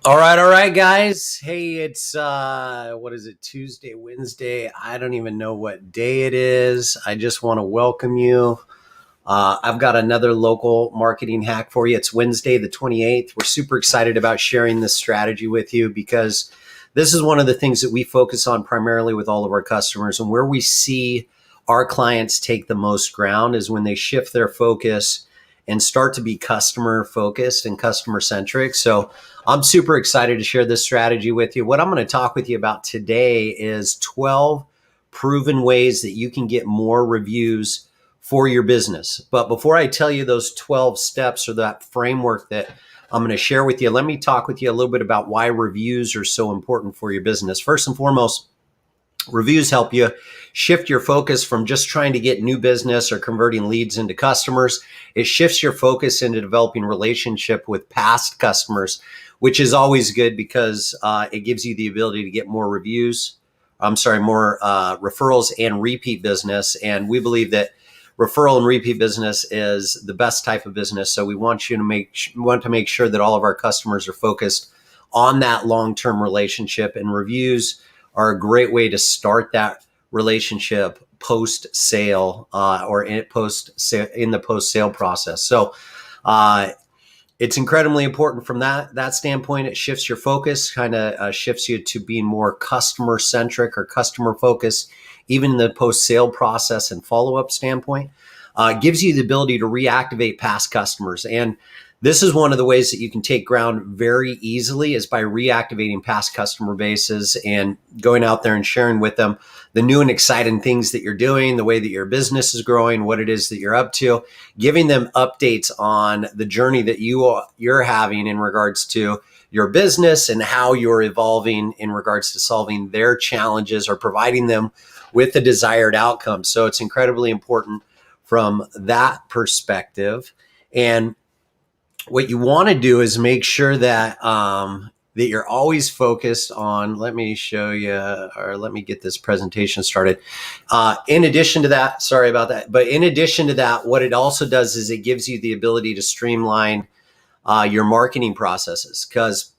All right, guys. Hey, it's what is it? Tuesday, Wednesday. I don't even know what day it is. I just want to welcome you. I've got another local marketing hack for you. It's Wednesday, the 28th. We're super excited about sharing this strategy with you because this is one of the things that we focus on primarily with all of our customers, and where we see our clients take the most ground is when they shift their focus and start to be customer focused and customer centric. So I'm super excited to share this strategy with you. What I'm going to talk with you about today is 12 proven ways that you can get more reviews for your business. But before I tell you those 12 steps or that framework that I'm going to share with you, let me talk with you a little bit about why reviews are so important for your business. First and foremost, reviews help you shift your focus from just trying to get new business or converting leads into customers. It shifts your focus into developing relationship with past customers, which is always good because it gives you the ability to get more more referrals and repeat business. And we believe that referral and repeat business is the best type of business. So we want to make sure that all of our customers are focused on that long-term relationship, and reviews are a great way to start that relationship post-sale or in the post-sale process. So it's incredibly important from that standpoint. It shifts your focus, kind of shifts you to being more customer-centric or customer-focused, even in the post-sale process and follow-up standpoint. Gives you the ability to reactivate past customers. And this is one of the ways that you can take ground very easily, is by reactivating past customer bases and going out there and sharing with them the new and exciting things that you're doing, the way that your business is growing, what it is that you're up to, giving them updates on the journey that you're having in regards to your business and how you're evolving in regards to solving their challenges or providing them with the desired outcome. So it's incredibly important from that perspective. And what you want to do is make sure that that you're always focused on. Let me show you, or let me get this presentation started. In addition to that, sorry about that, but in addition to that, what it also does is it gives you the ability to streamline your marketing processes, because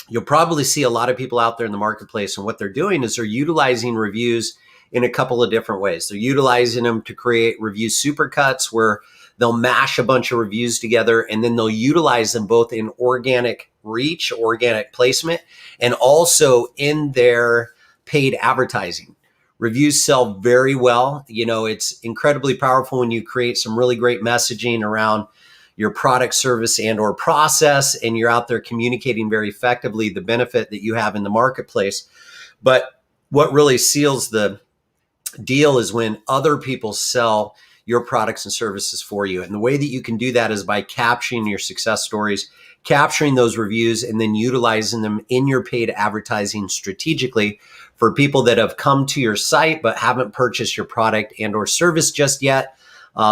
you'll probably see a lot of people out there in the marketplace, and what they're doing is they're utilizing reviews in a couple of different ways. They're utilizing them to create review supercuts, where they'll mash a bunch of reviews together, and then they'll utilize them both in organic reach, organic placement, and also in their paid advertising. Reviews sell very well. You know, it's incredibly powerful when you create some really great messaging around your product, service, and or process, and you're out there communicating very effectively the benefit that you have in the marketplace. But what really seals the deal is when other people sell your products and services for you. And the way that you can do that is by capturing your success stories, capturing those reviews, and then utilizing them in your paid advertising strategically for people that have come to your site but haven't purchased your product and or service just yet.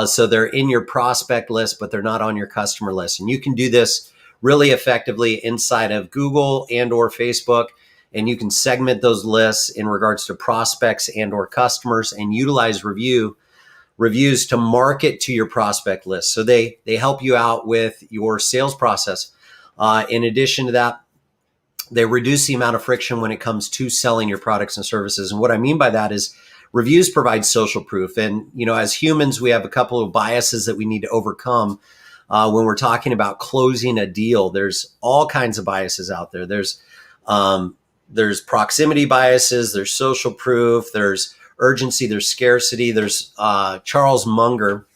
So they're in your prospect list, but they're not on your customer list. And you can do this really effectively inside of Google and or Facebook. And you can segment those lists in regards to prospects and or customers, and utilize reviews to market to your prospect list. So they help you out with your sales process. In addition to that, they reduce the amount of friction when it comes to selling your products and services. And what I mean by that is reviews provide social proof. And, you know, as humans, we have a couple of biases that we need to overcome when we're talking about closing a deal. There's all kinds of biases out there. There's proximity biases, there's social proof, there's urgency, there's scarcity. There's Charles Munger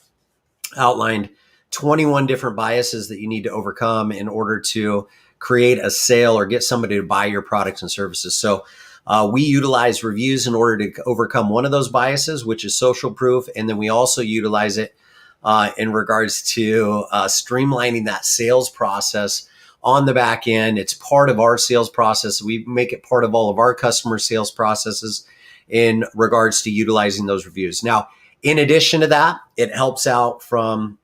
outlined 21 different biases that you need to overcome in order to create a sale or get somebody to buy your products and services. So we utilize reviews in order to overcome one of those biases, which is social proof. And then we also utilize it in regards to streamlining that sales process on the back end. It's part of our sales process. We make it part of all of our customer sales processes in regards to utilizing those reviews. Now, in addition to that, it helps out from,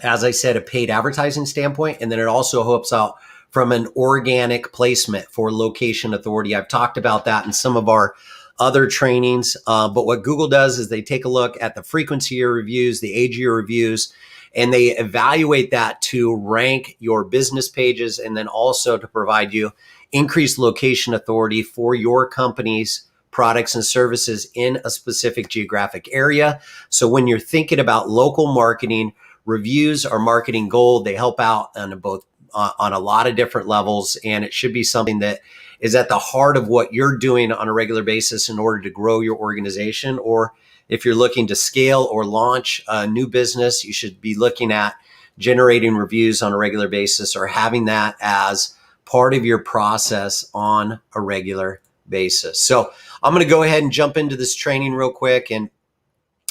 as I said, a paid advertising standpoint, and then it also helps out from an organic placement for location authority. I've talked about that in some of our other trainings, but what Google does is they take a look at the frequency of your reviews, the age of your reviews, And they evaluate that to rank your business pages and then also to provide you increased location authority for your company's products and services in a specific geographic area. So when you're thinking about local marketing, reviews are marketing gold. They help out on both on a lot of different levels, and it should be something that is at the heart of what you're doing on a regular basis in order to grow your organization. Or if you're looking to scale or launch a new business, you should be looking at generating reviews on a regular basis or having that as part of your process on a regular basis. So I'm going to go ahead and jump into this training real quick. And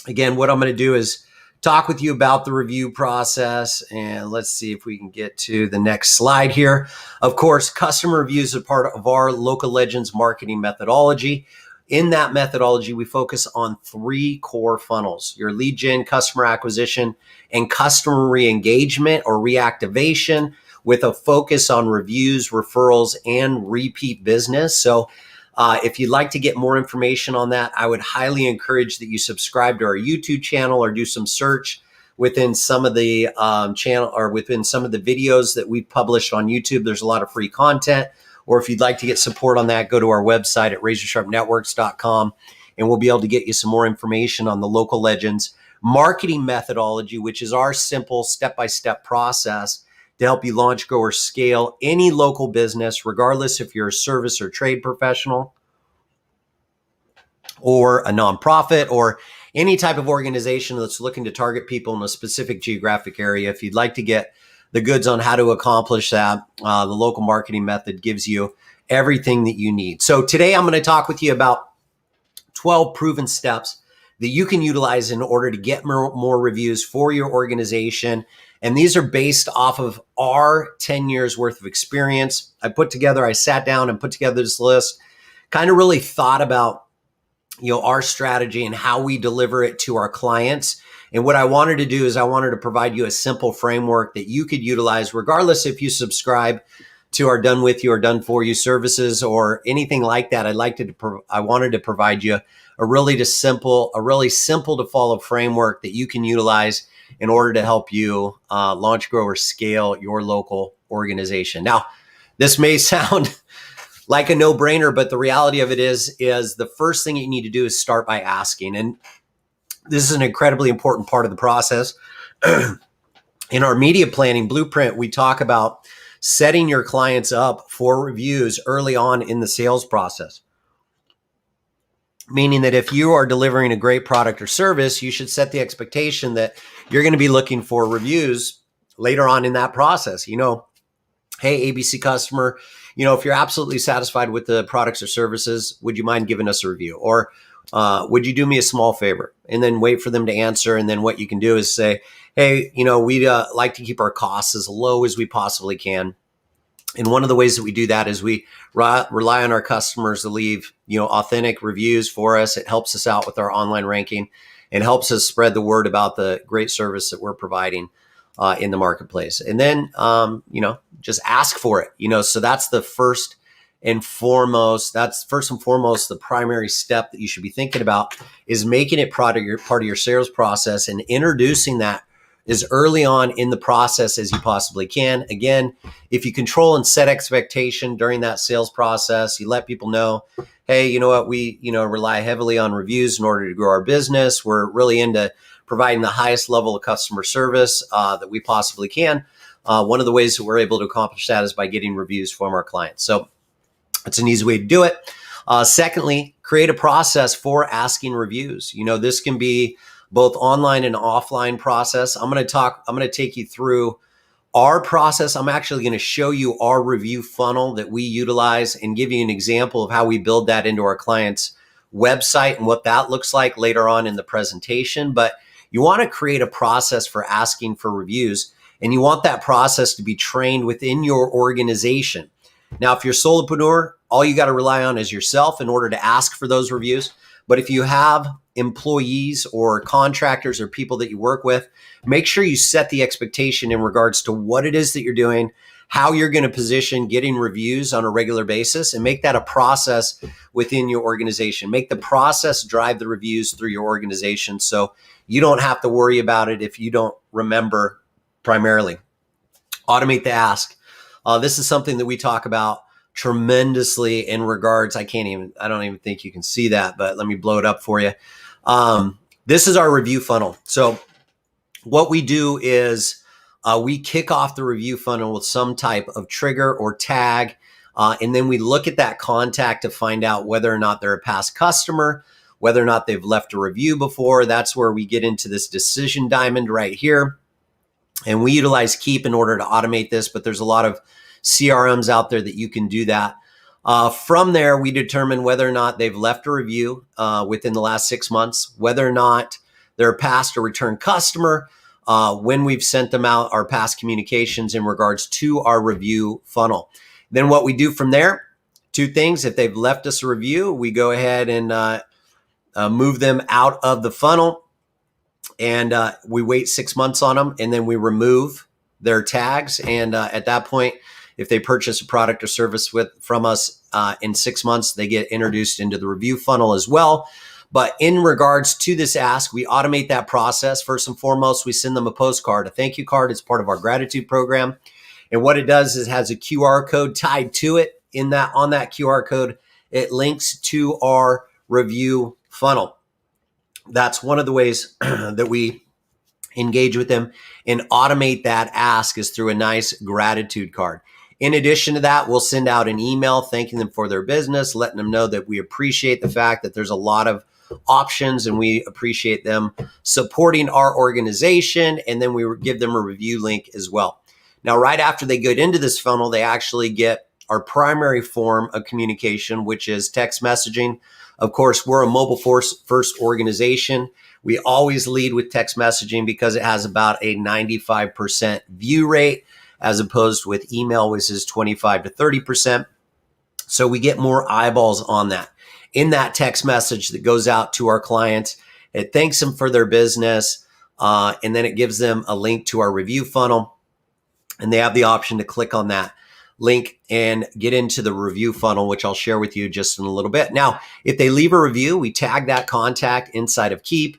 again, what I'm going to do is talk with you about the review process. And let's see if we can get to the next slide here. Of course, customer reviews are part of our Local Legends marketing methodology. In that methodology, we focus on 3 core funnels: your lead gen, customer acquisition, and customer re-engagement or reactivation, with a focus on reviews, referrals, and repeat business. So if you'd like to get more information on that, I would highly encourage that you subscribe to our YouTube channel or do some search within some of the channel or within some of the videos that we published on YouTube. There's a lot of free content. Or if you'd like to get support on that, go to our website at razorsharpnetworks.com, and we'll be able to get you some more information on the Local Legends marketing methodology, which is our simple step-by-step process to help you launch, grow, or scale any local business, regardless if you're a service or trade professional or a nonprofit or any type of organization that's looking to target people in a specific geographic area. If you'd like to get the goods on how to accomplish that, the local marketing method gives you everything that you need. So today I'm going to talk with you about 12 proven steps that you can utilize in order to get more reviews for your organization. And these are based off of our 10 years worth of experience. I sat down and put together this list, kind of really thought about, our strategy and how we deliver it to our clients. And what I wanted to do is I wanted to provide you a simple framework that you could utilize regardless if you subscribe to our done with you or done for you services or anything like that. I wanted to provide you a really simple to follow framework that you can utilize in order to help you launch, grow, or scale your local organization. Now, this may sound like a no-brainer, but the reality of it is the first thing you need to do is start by asking. And this is an incredibly important part of the process. In our media planning blueprint, we talk about setting your clients up for reviews early on in the sales process. Meaning that if you are delivering a great product or service, you should set the expectation that you're going to be looking for reviews later on in that process. Hey, ABC customer, if you're absolutely satisfied with the products or services, would you mind giving us a review? Or would you do me a small favor? And then wait for them to answer. And then what you can do is say, hey, we'd like to keep our costs as low as we possibly can. And one of the ways that we do that is we rely on our customers to leave, authentic reviews for us. It helps us out with our online ranking and helps us spread the word about the great service that we're providing in the marketplace. And then, just ask for it, so that's the first and foremost, the primary step that you should be thinking about is making it part of your sales process and introducing that as early on in the process as you possibly can. Again, if you control and set expectation during that sales process, you let people know, hey, you know what, we, rely heavily on reviews in order to grow our business. We're really into providing the highest level of customer service that we possibly can. One of the ways that we're able to accomplish that is by getting reviews from our clients. So it's an easy way to do it. Secondly, create a process for asking reviews. This can be both online and offline process. I'm going to take you through our process. I'm actually going to show you our review funnel that we utilize and give you an example of how we build that into our client's website and what that looks like later on in the presentation. But you want to create a process for asking for reviews, and you want that process to be trained within your organization. Now, if you're a solopreneur, all you got to rely on is yourself in order to ask for those reviews. But if you have employees or contractors or people that you work with, make sure you set the expectation in regards to what it is that you're doing, how you're going to position getting reviews on a regular basis, and make that a process within your organization. Make the process drive the reviews through your organization so you don't have to worry about it if you don't remember primarily. Automate the ask. This is something that we talk about tremendously in regards. I don't even think you can see that, but let me blow it up for you. This is our review funnel. So what we do is we kick off the review funnel with some type of trigger or tag. And then we look at that contact to find out whether or not they're a past customer, whether or not they've left a review before. That's where we get into this decision diamond right here. And we utilize Keep in order to automate this, but there's a lot of CRMs out there that you can do that. From there, we determine whether or not they've left a review within the last 6 months, whether or not they're a past or return customer, when we've sent them out our past communications in regards to our review funnel. Then what we do from there, two things. If they've left us a review, we go ahead and move them out of the funnel. And we wait 6 months on them, and then we remove their tags. And at that point, if they purchase a product or service from us in 6 months, they get introduced into the review funnel as well. But in regards to this ask, we automate that process. First and foremost, we send them a postcard, a thank you card. It's part of our gratitude program. And what it does is it has a QR code tied to it. On that QR code, it links to our review funnel. That's one of the ways that we engage with them and automate that ask is through a nice gratitude card. In addition to that, we'll send out an email thanking them for their business, letting them know that we appreciate the fact that there's a lot of options and we appreciate them supporting our organization. And then we give them a review link as well. Now, right after they get into this funnel, they actually get our primary form of communication, which is text messaging. Of course, we're a mobile first organization. We always lead with text messaging because it has about a 95% view rate as opposed with email, which is 25 to 30%. So we get more eyeballs on that. In that text message that goes out to our clients, it thanks them for their business, and then it gives them a link to our review funnel, and they have the option to click on that link and get into the review funnel, which I'll share with you just in a little bit. Now, if they leave a review, we tag that contact inside of Keep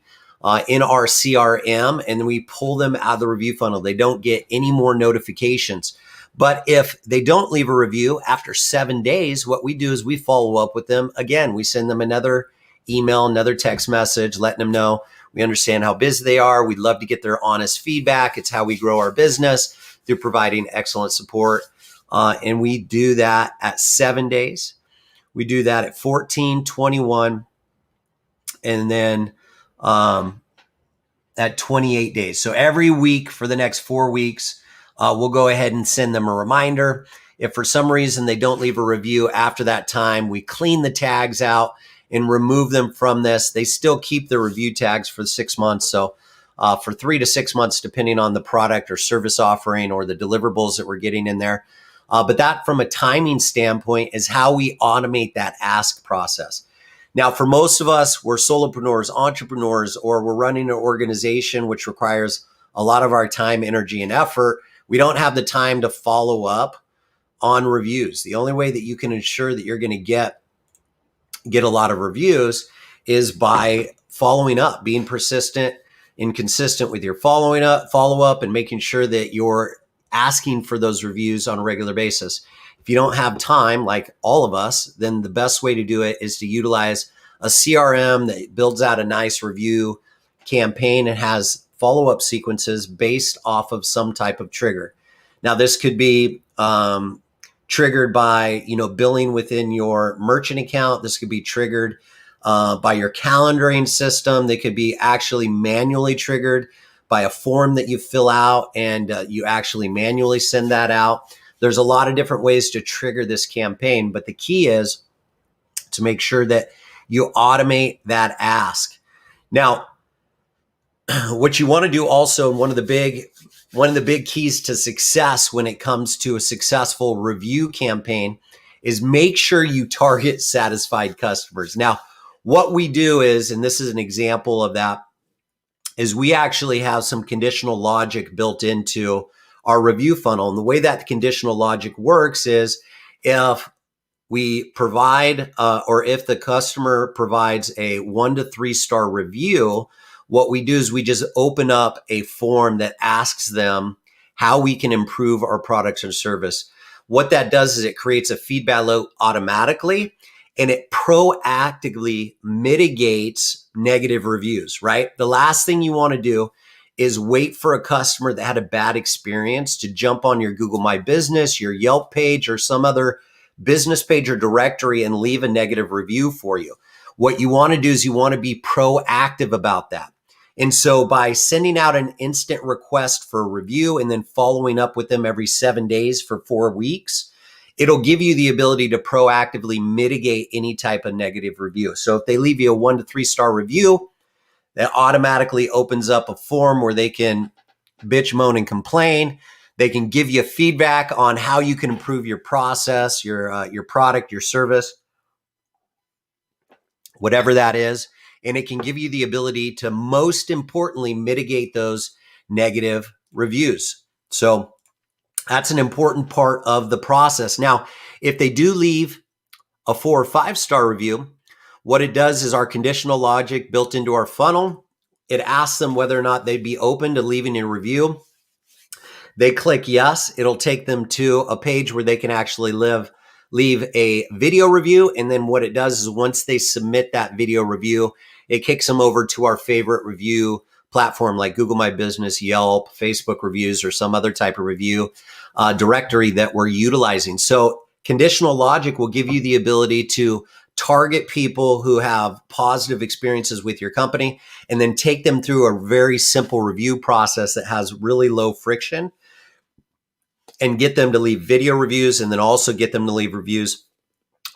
in our CRM, and then we pull them out of the review funnel. They don't get any more notifications. But if they don't leave a review after 7 days, what we do is we follow up with them. Again, we send them another email, another text message, letting them know we understand how busy they are. We'd love to get their honest feedback. It's how we grow our business through providing excellent support. And we do that at 7 days. We do that at 14, 21, and then at 28 days. So every week for the next 4 weeks, we'll go ahead and send them a reminder. If for some reason they don't leave a review after that time, we clean the tags out and remove them from this. They still keep the review tags for 6 months. So for 3 to 6 months, depending on the product or service offering or the deliverables that we're getting in there. But that from a timing standpoint is how we automate that ask process. Now, for most of us, we're solopreneurs, entrepreneurs, or we're running an organization which requires a lot of our time, energy, and effort. We don't have the time to follow up on reviews. The only way that you can ensure that you're going to get a lot of reviews is by following up, being persistent and consistent with your follow up and making sure that you're asking for those reviews on a regular basis. If you don't have time, like all of us, then the best way to do it is to utilize a CRM that builds out a nice review campaign and has follow-up sequences based off of some type of trigger. Now, this could be triggered by, billing within your merchant account. This could be triggered by your calendaring system. They could be actually manually triggered by a form that you fill out and you actually manually send that out. There's a lot of different ways to trigger this campaign, but the key is to make sure that you automate that ask. Now, what you want to do also, one of the big keys to success when it comes to a successful review campaign is make sure you target satisfied customers. Now, what we do is, and this is an example of that, is we actually have some conditional logic built into our review funnel. And the way that conditional logic works is if we provide, or if the customer provides a 1 to 3 star review, what we do is we just open up a form that asks them, how we can improve our products and service. What that does is it creates a feedback loop automatically, and it proactively mitigates negative reviews, right? The last thing you want to do is wait for a customer that had a bad experience to jump on your Google My Business, your Yelp page, or some other business page or directory and leave a negative review for you. What you want to do is you want to be proactive about that. And so by sending out an instant request for a review and then following up with them every 7 days for 4 weeks, it'll give you the ability to proactively mitigate any type of negative review. So if they leave you a 1 to 3 star review, that automatically opens up a form where they can bitch, moan, and complain. They can give you feedback on how you can improve your process, your product, your service, whatever that is. And it can give you the ability to, most importantly, mitigate those negative reviews. So that's an important part of the process. Now, if they do leave a 4 or 5 star review, what it does is our conditional logic built into our funnel. It asks them whether or not they'd be open to leaving a review. They click yes. It'll take them to a page where they can actually leave a video review. And then what it does is once they submit that video review, it kicks them over to our favorite review platform like Google My Business, Yelp, Facebook reviews, or some other type of review directory that we're utilizing. So conditional logic will give you the ability to target people who have positive experiences with your company and then take them through a very simple review process that has really low friction and get them to leave video reviews and then also get them to leave reviews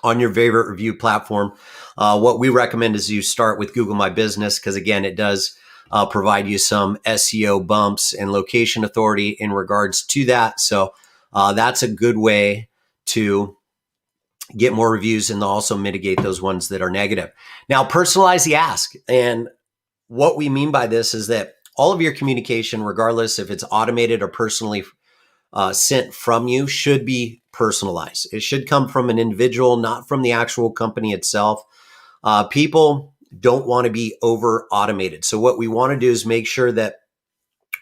on your favorite review platform. What we recommend is you start with Google My Business because, again, it does provide you some SEO bumps and location authority in regards to that. So that's a good way to get more reviews and also mitigate those ones that are negative. Now, personalize the ask. And what we mean by this is that all of your communication, regardless if it's automated or personally sent from you, should be personalized. It should come from an individual, not from the actual company itself. People don't want to be over automated. So what we want to do is make sure that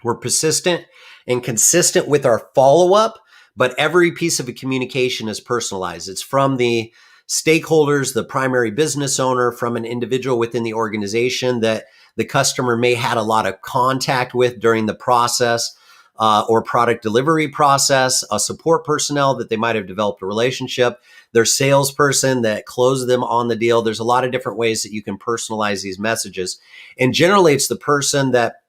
we're persistent and consistent with our follow-up, but every piece of a communication is personalized. It's from the stakeholders, the primary business owner, from an individual within the organization that the customer may had a lot of contact with during the process or product delivery process, a support personnel that they might have developed a relationship, their salesperson that closed them on the deal. There's a lot of different ways that you can personalize these messages. And generally, it's the person that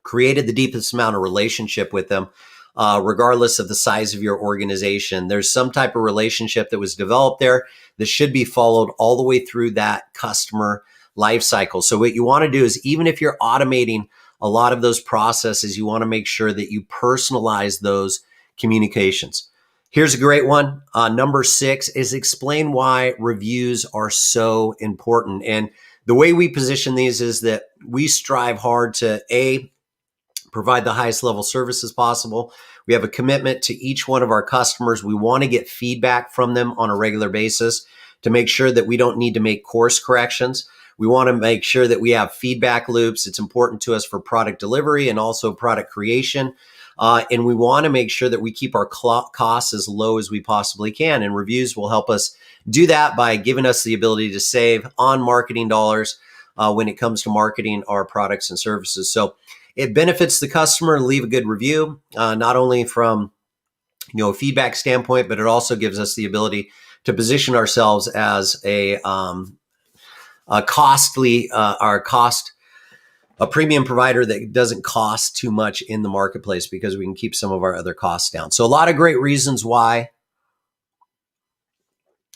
created the deepest amount of relationship with them, regardless of the size of your organization. There's some type of relationship that was developed there that should be followed all the way through that customer life cycle. So what you want to do is, even if you're automating a lot of those processes, you want to make sure that you personalize those communications. Here's a great one. Number 6 is explain why reviews are so important. And the way we position these is that we strive hard to provide the highest level services possible. We have a commitment to each one of our customers. We want to get feedback from them on a regular basis to make sure that we don't need to make course corrections. We want to make sure that we have feedback loops. It's important to us for product delivery and also product creation. And we want to make sure that we keep our costs as low as we possibly can. And reviews will help us do that by giving us the ability to save on marketing dollars when it comes to marketing our products and services. So it benefits the customer to leave a good review, not only from a feedback standpoint, but it also gives us the ability to position ourselves as a premium provider that doesn't cost too much in the marketplace because we can keep some of our other costs down. So a lot of great reasons why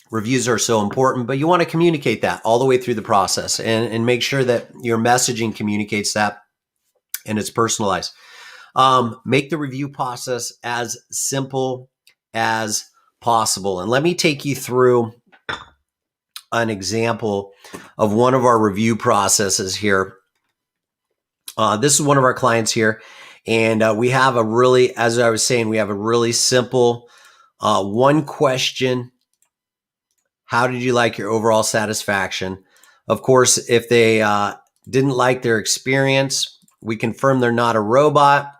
reviews are so important, but you want to communicate that all the way through the process and make sure that your messaging communicates that and it's personalized. Make the review process as simple as possible. And let me take you through an example of one of our review processes here. This is one of our clients here. And we have as I was saying, we have a really simple one question. How did you like your overall satisfaction? Of course, if they didn't like their experience, we confirm they're not a robot.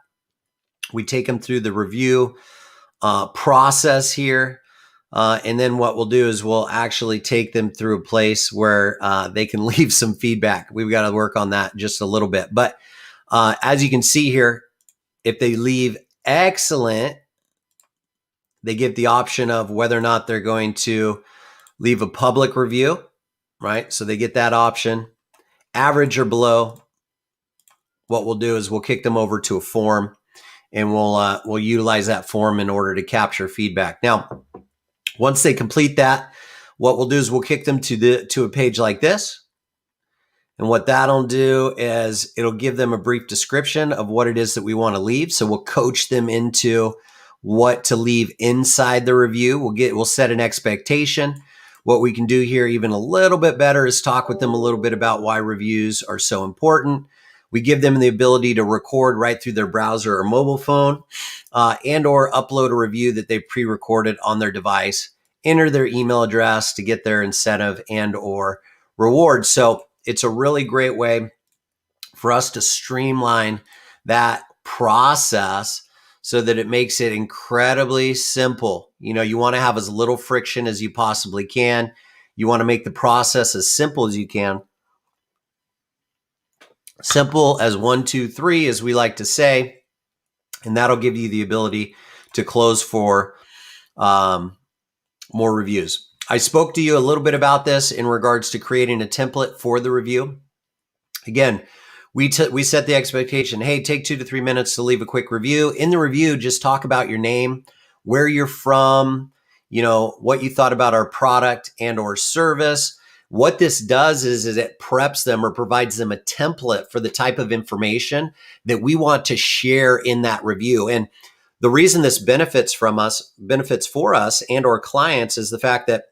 We take them through the review process here. And then what we'll do is we'll actually take them through a place where they can leave some feedback. We've got to work on that just a little bit. But as you can see here, if they leave excellent, they give the option of whether or not they're going to leave a public review, right? So they get that option. Average or below, what we'll do is we'll kick them over to a form, and we'll utilize that form in order to capture feedback. Now, once they complete that, what we'll do is we'll kick them to a page like this. And what that'll do is it'll give them a brief description of what it is that we want to leave. So we'll coach them into what to leave inside the review. We'll set an expectation. What we can do here even a little bit better is talk with them a little bit about why reviews are so important. We give them the ability to record right through their browser or mobile phone, and or upload a review that they've pre-recorded on their device, enter their email address to get their incentive and or reward. So it's a really great way for us to streamline that process so that it makes it incredibly simple. You want to have as little friction as you possibly can. You want to make the process as simple as you can. Simple as 1, 2, 3, as we like to say, and that'll give you the ability to close for more reviews. I spoke to you a little bit about this in regards to creating a template for the review. Again, we set the expectation, hey, take 2 to 3 minutes to leave a quick review. In the review, just talk about your name, where you're from, what you thought about our product and or service. What this does is it preps them or provides them a template for the type of information that we want to share in that review. And the reason this benefits for us and our clients is the fact that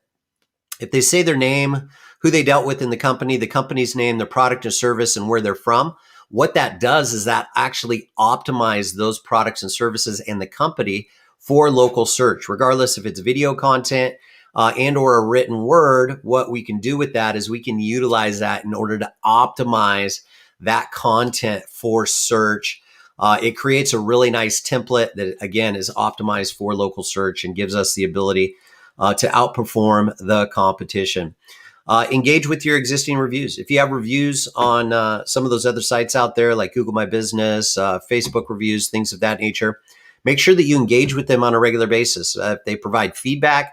if they say their name, who they dealt with in the company, the company's name, their product or service, and where they're from, what that does is that actually optimize those products and services and the company for local search, regardless if it's video content and or a written word. What we can do with that is we can utilize that in order to optimize that content for search. It creates a really nice template that, again, is optimized for local search and gives us the ability to outperform the competition. Engage with your existing reviews. If you have reviews on some of those other sites out there, like Google My Business, Facebook reviews, things of that nature, make sure that you engage with them on a regular basis. If they provide feedback,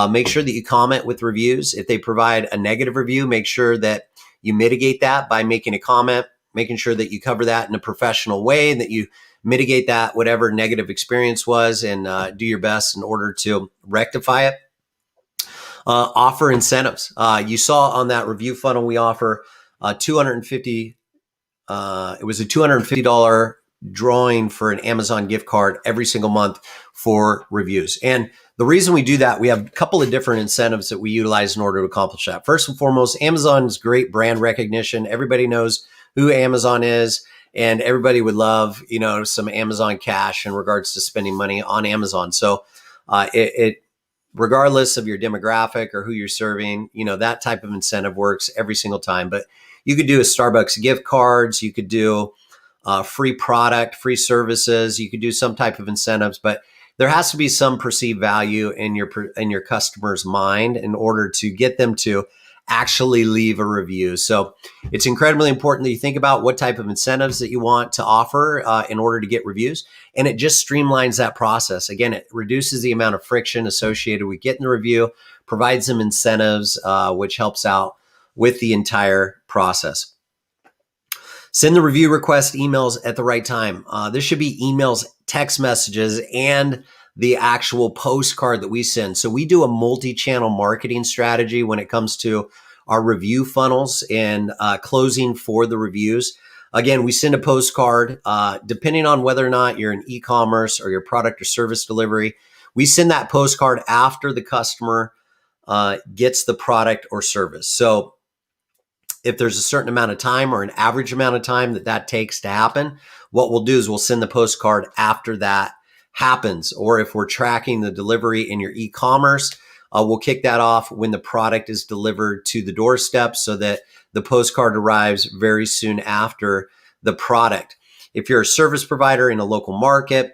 make sure that you comment with reviews. If they provide a negative review, make sure that you mitigate that by making a comment, making sure that you cover that in a professional way, and that you mitigate that, whatever negative experience was, and do your best in order to rectify it. Offer incentives. You saw on that review funnel, we offer $250. It was a $250 drawing for an Amazon gift card every single month for reviews. And the reason we do that, we have a couple of different incentives that we utilize in order to accomplish that. First and foremost, Amazon's great brand recognition. Everybody knows who Amazon is, and everybody would love, some Amazon cash in regards to spending money on Amazon. So regardless of your demographic or who you're serving, that type of incentive works every single time. But you could do a Starbucks gift cards, you could do free product, free services, you could do some type of incentives, but there has to be some perceived value in your customer's mind in order to get them to actually leave a review. So it's incredibly important that you think about what type of incentives that you want to offer in order to get reviews. And it just streamlines that process. Again, it reduces the amount of friction associated with getting the review, provides them incentives, which helps out with the entire process. Send the review request emails at the right time. This should be emails, text messages, and the actual postcard that we send. So we do a multi-channel marketing strategy when it comes to our review funnels and closing for the reviews. Again, we send a postcard, depending on whether or not you're in e-commerce or your product or service delivery. We send that postcard after the customer gets the product or service. So if there's a certain amount of time or an average amount of time that takes to happen, what we'll do is we'll send the postcard after that happens. Or if we're tracking the delivery in your e-commerce, we'll kick that off when the product is delivered to the doorstep so that the postcard arrives very soon after the product. If you're a service provider in a local market,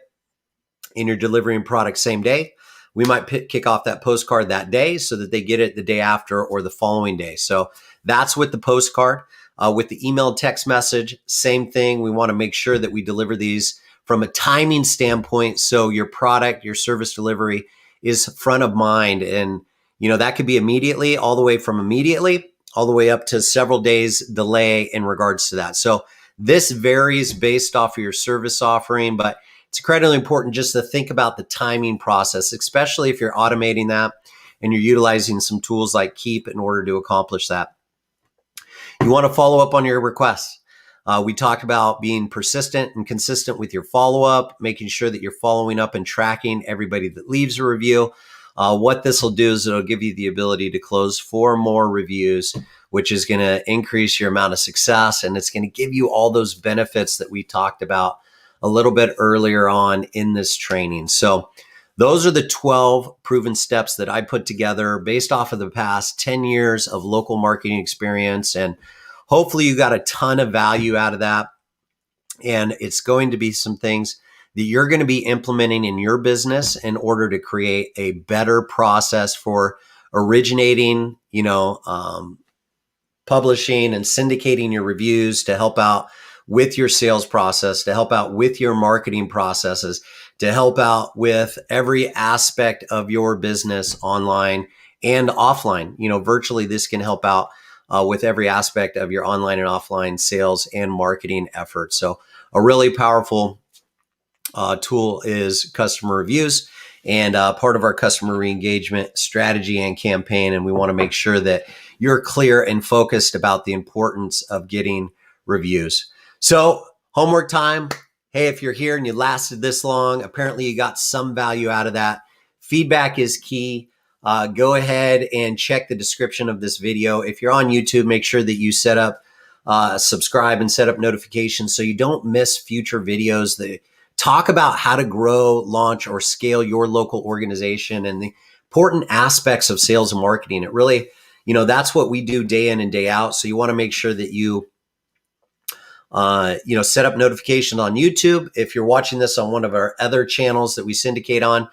and you're delivering product same day, we might kick off that postcard that day so that they get it the day after or the following day. So that's with the postcard. With the email text message, same thing. We want to make sure that we deliver these from a timing standpoint, so your product, your service delivery is front of mind. And that could be immediately, all the way from immediately all the way up to several days delay in regards to that. So this varies based off of your service offering, but it's incredibly important just to think about the timing process, especially if you're automating that and you're utilizing some tools like Keep in order to accomplish that. You want to follow up on your requests. We talked about being persistent and consistent with your follow-up, making sure that you're following up and tracking everybody that leaves a review. What this will do is it'll give you the ability to close 4 more reviews, which is going to increase your amount of success, and it's going to give you all those benefits that we talked about a little bit earlier on in this training. So those are the 12 proven steps that I put together based off of the past 10 years of local marketing experience. And hopefully you got a ton of value out of that. And it's going to be some things that you're going to be implementing in your business in order to create a better process for originating, publishing and syndicating your reviews to help out with your sales process, to help out with your marketing processes, to help out with every aspect of your business online and offline. Virtually this can help out with every aspect of your online and offline sales and marketing efforts. So a really powerful tool is customer reviews, and part of our customer re-engagement strategy and campaign. And we want to make sure that you're clear and focused about the importance of getting reviews. So homework time. Hey, if you're here and you lasted this long, apparently you got some value out of that. Feedback is key. Go ahead and check the description of this video. If you're on YouTube, make sure that you set up, subscribe and set up notifications so you don't miss future videos that talk about how to grow, launch, or scale your local organization and the important aspects of sales and marketing. It really, that's what we do day in and day out. So you want to make sure that you set up notifications on YouTube. If you're watching this on one of our other channels that we syndicate on,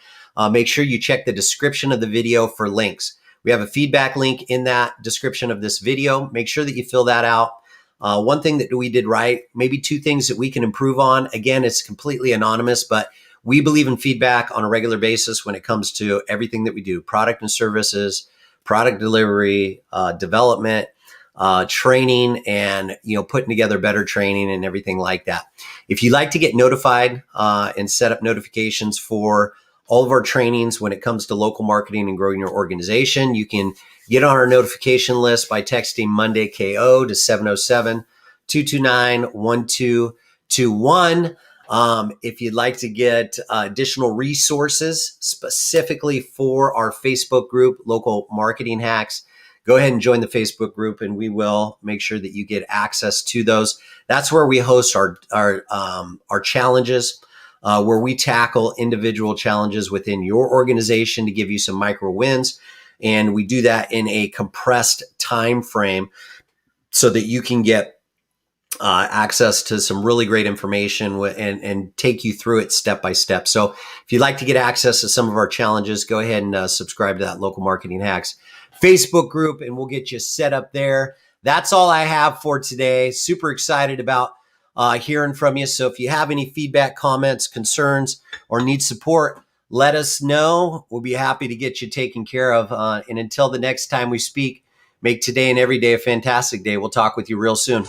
make sure you check the description of the video for links. We have a feedback link in that description of this video. Make sure that you fill that out. One thing that we did right, maybe 2 things that we can improve on. Again, it's completely anonymous, but we believe in feedback on a regular basis when it comes to everything that we do: product and services, product delivery, development, training, and putting together better training and everything like that. If you'd like to get notified and set up notifications for all of our trainings when it comes to local marketing and growing your organization, you can get on our notification list by texting Monday KO to 707-229-1221. If you'd like to get additional resources specifically for our Facebook group, Local Marketing Hacks, go ahead and join the Facebook group, and we will make sure that you get access to those. That's where we host our challenges, where we tackle individual challenges within your organization to give you some micro wins. And we do that in a compressed time frame so that you can get access to some really great information and take you through it step by step. So if you'd like to get access to some of our challenges, go ahead and subscribe to that Local Marketing Hacks Facebook group, and we'll get you set up there. That's all I have for today. Super excited about hearing from you. So if you have any feedback, comments, concerns, or need support, let us know. We'll be happy to get you taken care of. And until the next time we speak, make today and every day a fantastic day. We'll talk with you real soon.